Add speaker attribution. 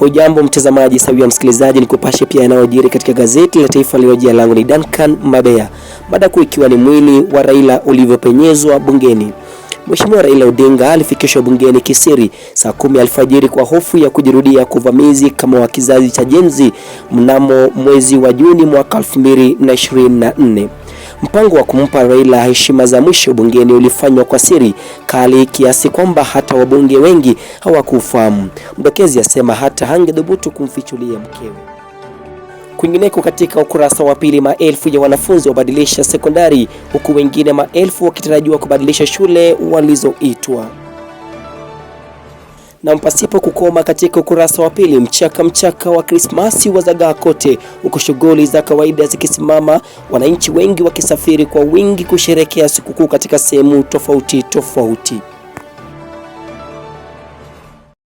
Speaker 1: Hujambo mtazamaji sawia msikilizaji, nikupashe pia yanayojiri katika gazeti la Taifa Leo. Jina langu ni Duncan Mabea. Mada kuu ikiwa ni mwili wa Raila ulivyopenyezwa bungeni. Mheshimiwa Raila Odinga alifikishwa bungeni kisiri saa 10 alfajiri kwa hofu ya kujirudia kuvamizi kama wa kizazi cha Gen Z mnamo mwezi wa Juni mwaka 2024. Mpango wa kumpa Raila heshima za mwisho bungeni ulifanywa kwa siri kali kiasi kwamba hata wabunge wengi hawakufahamu. Mdokezi asema hata hangedhubutu kumfichulia mkewe. Kwingineko katika ukurasa wa pili, maelfu ya wanafunzi wabadilisha sekondari huku wengine maelfu wakitarajiwa kubadilisha shule walizoitwa. Na mpasipo kukoma katika ukurasa wa pili, mchaka wa Krismasi wazagaa kote huku shughuli za kawaida zikisimama, wananchi wengi wakisafiri kwa wingi kusherehekea sikukuu katika sehemu tofauti.